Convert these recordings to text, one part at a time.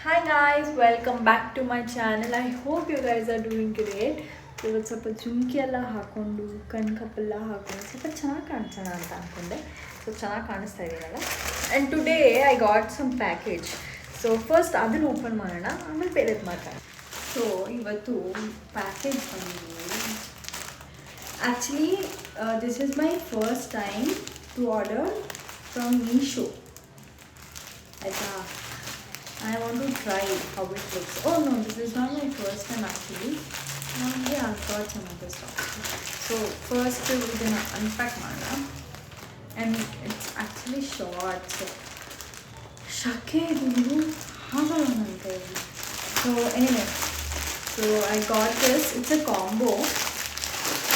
Hi guys, welcome back to my channel. I hope you guys are doing great. ಇವತ್ತು ಸ್ವಲ್ಪ ಜುಮ್ಕಿ ಎಲ್ಲ ಹಾಕ್ಕೊಂಡು ಕಣ್ಕಪ್ಪೆಲ್ಲ ಹಾಕ್ಕೊಂಡು ಸ್ವಲ್ಪ ಚೆನ್ನಾಗಿ ಕಾಣಿಸೋಣ ಅಂತ ಅಂದ್ಕೊಂಡೆ. ಸೊ ಚೆನ್ನಾಗಿ ಕಾಣಿಸ್ತಾ ಇದೆಯಲ್ಲ. And today I got some package. So first ಅದನ್ನು ಓಪನ್ ಮಾಡೋಣ, ಆಮೇಲೆ ಬೇರೆದು ಮಾತಾಡೋಣ. ಸೊ ಇವತ್ತು ಪ್ಯಾಕೇಜ್ ಬಂದಿದೆ. Actually this is my first time to order from Meesho ಆಯಿತಾ. I want to try how it looks. Oh no, this is not my first time actually. Yeah, I've got some other stuff. So first we're gonna unpack mala, and it's actually shorts. Shake idu hagalante. So anyway, so I got this. It's a combo.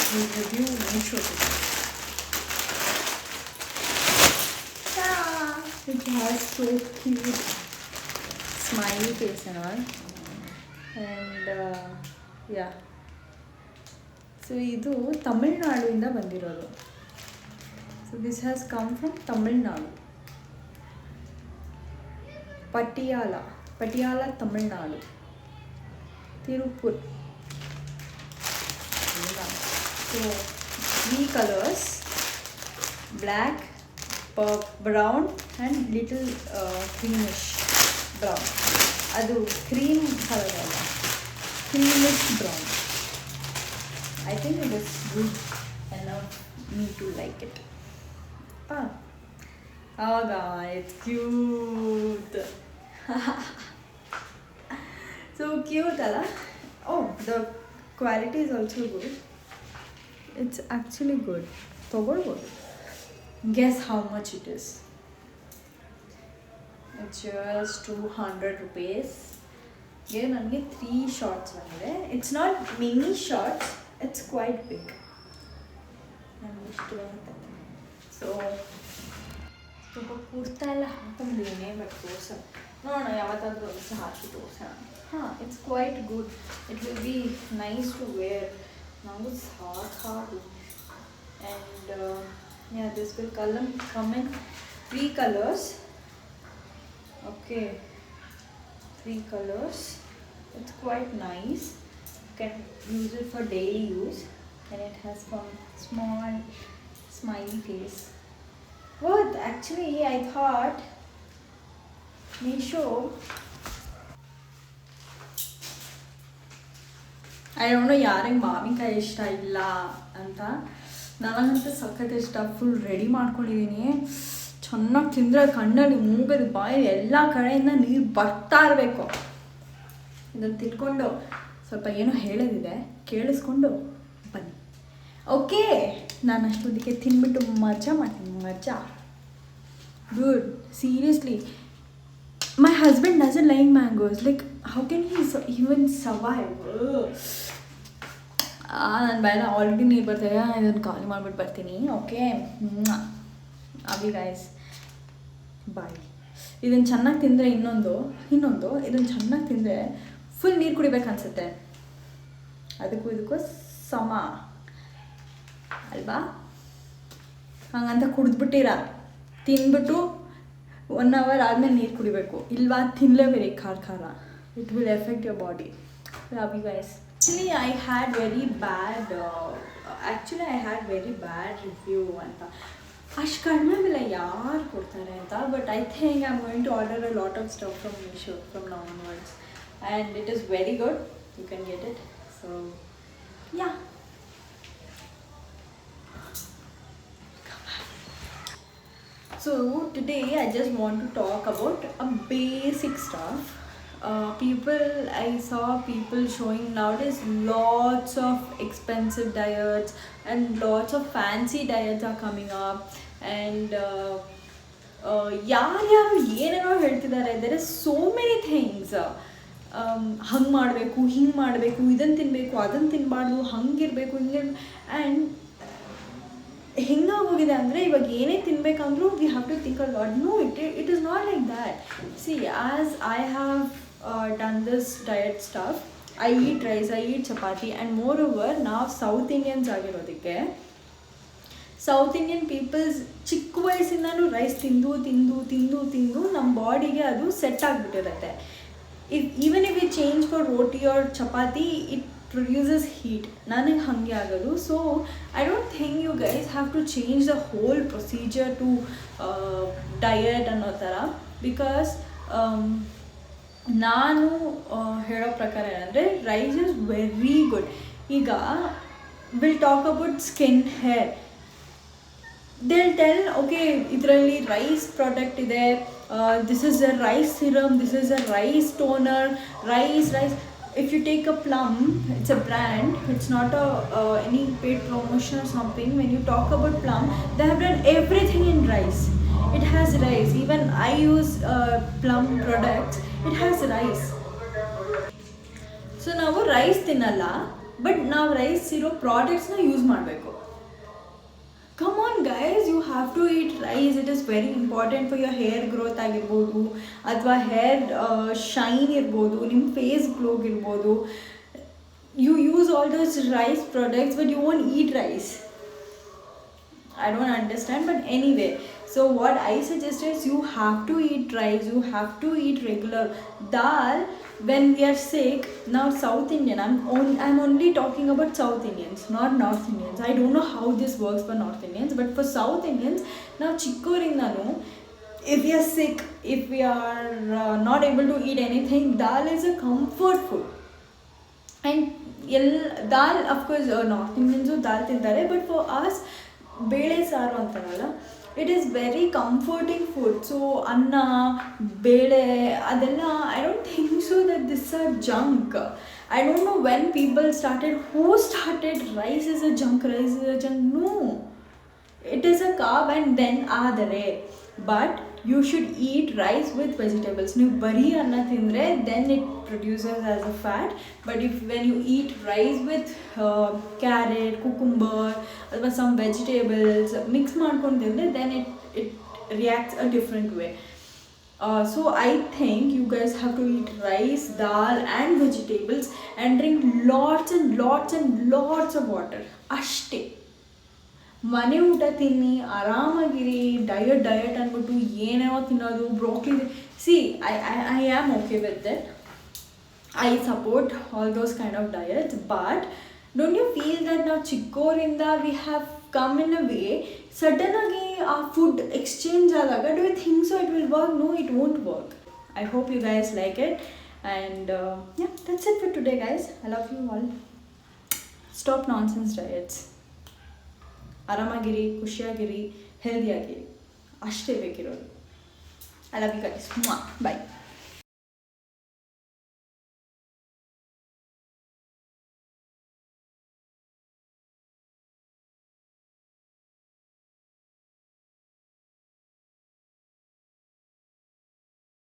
We'll review Meesho today. Yeah, it has so cute smiley face and all, and yeah, so idu Tamil Nadu inda bandirodu. So this has come from Tamil Nadu, Patiala, Tamil Nadu, Tirupur. So 3 colors: black, brown and little creamish brown. ಅದು cream colour ಅಲ್ಲ, creamish brown. I think it is good enough me to like it. ಆಗ it's cute. So cute ಅಲ್ಲ. Oh, the quality is also good. It's actually good. ತೊಗೊಳ್ಬೋದು. Guess how much it is. It's just 200 rupees. Here ನನಗೆ 3 shorts ಬಂದಿದೆ. It's not mini shorts, it's quite big. So ಸ್ವಲ್ಪ ಕುರ್ತಾ ಎಲ್ಲ ಹಾಕೊಂಡಿದ್ದೀನಿ, but ತೋರ್ಸೋಣ, ನೋಡೋಣ ಯಾವತ್ತಾದರೂ ಒಂದು ಸಹ ಹಾಕಿ ತೋರ್ಸೋಣ. It's quite good. It will be nice to wear. ನಾವು ಸಾಕಾಗು. And this will come in 3 colors. Okay, 3 colors. It's quite nice. You can use it for daily use, and it has some small smiley face. What? Actually, I thought Meesho, I don't know ಯಾರಿಗೆ ಮಾವಿನಕಾಯಿ ಇಷ್ಟ ಇಲ್ಲ ಅಂತ. ನನಗಂತೂ ಸಖತ್ ಇಷ್ಟ. Full ready ಮಾಡ್ಕೊಂಡಿದ್ದೀನಿ. ಚೆನ್ನಾಗಿ ತಿಂದರೆ ಕಣ್ಣಲ್ಲಿ, ಮೂಗದ, ಬಾಯಿ ಎಲ್ಲ ಕಡೆಯಿಂದ ನೀರು ಬರ್ತಾ ಇರಬೇಕು. ಇದನ್ನು ತಿಳ್ಕೊಂಡು ಸ್ವಲ್ಪ ಏನೋ ಹೇಳೋದಿದೆ, ಕೇಳಿಸ್ಕೊಂಡು ಬನ್ನಿ. ಓಕೆ, ನಾನು ಅಷ್ಟೊತ್ತಿಗೆ ತಿನ್ಬಿಟ್ಟು ಮಜಾ ಮಾಡ್ತೀನಿ. ಮಜಾ good. Seriously, my husband doesn't like mangoes. Like how can he even survive? ನನ್ನ ಬಾಯಲ್ಲ ಆಲ್ರೆಡಿ ನೀರು ಬರ್ತಾರೆ. ಇದನ್ನು ಖಾಲಿ ಮಾಡಿಬಿಟ್ಟು ಬರ್ತೀನಿ. ಓಕೆ, ಅವಿ ಗೈಸ್, ಬಾಯ್. ಇದನ್ನು ಚೆನ್ನಾಗಿ ತಿಂದರೆ ಇನ್ನೊಂದು ಇದನ್ನು ಚೆನ್ನಾಗಿ ತಿಂದರೆ ಫುಲ್ ನೀರು ಕುಡಿಬೇಕು ಅನಿಸುತ್ತೆ. ಅದಕ್ಕೂ ಇದಕ್ಕೂ ಸಮ ಅಲ್ವಾ? ಹಾಗಂತ ಕುಡಿದ್ಬಿಟ್ಟಿರ, ತಿಂದ್ಬಿಟ್ಟು 1 hour ಆದಮೇಲೆ ನೀರು ಕುಡಿಬೇಕು. ಇಲ್ವಾ? ತಿನ್ನಲೇಬೇಡಿ ಖಾರ. It will affect your body. Love you guys. Actually I had very bad review ಅಂತ. ಅಷ್ಟು ಕಡಿಮೆ ಬೆಲೆ ಯಾರು ಕೊಡ್ತಾರೆ ಅಂತ. But I think I am going to order a lot of stuff from Meesho from now onwards, and it is very good. You can get it. So yeah, so today I just want to talk about a basic stuff. I saw people showing nowadays lots of expensive diets, and lots of fancy diets are coming up, and ಯಾರ್ಯಾರು ಏನೇನೋ ಹೇಳ್ತಿದ್ದಾರೆ. there is so many things. ಹಂಗೆ ಮಾಡಬೇಕು, ಹಿಂಗೆ ಮಾಡಬೇಕು, ಇದನ್ನು ತಿನ್ನಬೇಕು, ಅದನ್ನು ತಿನ್ನಬಾರ್ದು, ಹಂಗಿರಬೇಕು, ಹಿಂಗೆ. ಆ್ಯಂಡ್ ಹೆಂಗಾಗೋಗಿದೆ ಅಂದರೆ, ಇವಾಗ ಏನೇ ತಿನ್ನಬೇಕಂದ್ರೂ we have to think a lot. No, it is not like that. See, as I have done this diet stuff, I eat rice, I eat chapati, and moreover ನಾವು ಸೌತ್ ಇಂಡಿಯನ್ಸ್ ಆಗಿರೋದಕ್ಕೆ South Indian peoples ಚಿಕ್ಕ ವಯಸ್ಸಿಂದನೂ rice ತಿಂದು ತಿಂದು ತಿಂದು ತಿಂದು ನಮ್ಮ ಬಾಡಿಗೆ ಅದು set ಆಗಿಬಿಟ್ಟಿರುತ್ತೆ. even if we change for roti or chapati, it produces heat. ನನಗೆ ಹಾಗೆ ಆಗೋದು. So I don't think you guys have to change the whole procedure to diet ಅನ್ನೋ ಥರ. ಬಿಕಾಸ್ ನಾನು ಹೇಳೋ ಪ್ರಕಾರ ಏನಂದರೆ ರೈಸ್ ಇಸ್ ವೆರಿ ಗುಡ್. ಈಗ will talk about skin, hair. they'll tell, okay, ಇದರಲ್ಲಿ ರೈಸ್ ಪ್ರಾಡಕ್ಟ್ ಇದೆ, this is a rice serum, this is a rice toner, rice. If you take a Plum, it's a brand, it's not any paid promotion or something. When you talk about Plum, they have done everything in rice. It has rice. Even I use Plum products, it has rice. So ನಾವು rice ತಿನ್ನಲ್ಲ, but ನಾವು rice ಇರೋ ಪ್ರಾಡಕ್ಟ್ಸ್ನ use ಮಾಡಬೇಕು. Come on guys, you have to eat rice. It is very important for your hair growth ಆಗಿರ್ಬೋದು, ಅಥವಾ hair shine ಇರ್ಬೋದು, ನಿಮ್ಮ face ಗ್ಲೋಗ್ ಇರ್ಬೋದು. You use all those rice products but you won't eat rice. I don't understand, but anyway, so what I suggest is you have to eat rice, you have to eat regular dal. When we are sick, now South Indian, I'm only talking about South Indians, not North Indians. I don't know how this works for North Indians, but for South Indians, now chikkorindanu, if we are sick, if we are not able to eat anything, dal is a comfort food. And dal, of course, North Indians dal tintare, but for us, ಬೇಳೆ ಸಾರು ಅಂತಾರಲ್ಲ, it is very comforting food. So ಅನ್ನ, ಬೇಳೆ ಅದೆಲ್ಲ, I don't think so that this are junk. I don't know when people started, who started rice is a junk, rice is a junk. No, it is a carb. And then ಆದರೆ but you should eat rice with vegetables. ನೀವು ಬರೀ ಅನ್ನ ತಿಂದರೆ then it produces as a fat. But when you eat rice with carrot, cucumber ಅಥವಾ some vegetables mix ಮಾಡ್ಕೊಂಡು ತಿಂದರೆ then it reacts a different way. So I think you guys have to eat rice, dal and vegetables and drink lots and lots and lots of water. ಅಷ್ಟೇ. ಮನೆ ಊಟ ತಿನ್ನಿ, ಆರಾಮಾಗಿರಿ. Diet ಅಂದ್ಬಿಟ್ಟು ಏನೇನೋ ತಿನ್ನೋದು, broccoli. C I am okay with that. I support all those kind of diets, but don't you feel that now ಚಿಕ್ಕೋರಿಂದ we have come in a way, suddenly our food exchange ಆದಾಗ, do you think so it will work? No, it won't work. I hope you guys like it, and yeah, that's it for today guys. I love you all. Stop nonsense diets. ಆರಾಮಾಗಿರಿ, ಖುಷಿಯಾಗಿರಿ, ಹೆಲ್ದಿಯಾಗಿರಿ, ಅಷ್ಟೇ ಬೇಕಿರೋದು. I love you guys. Bye.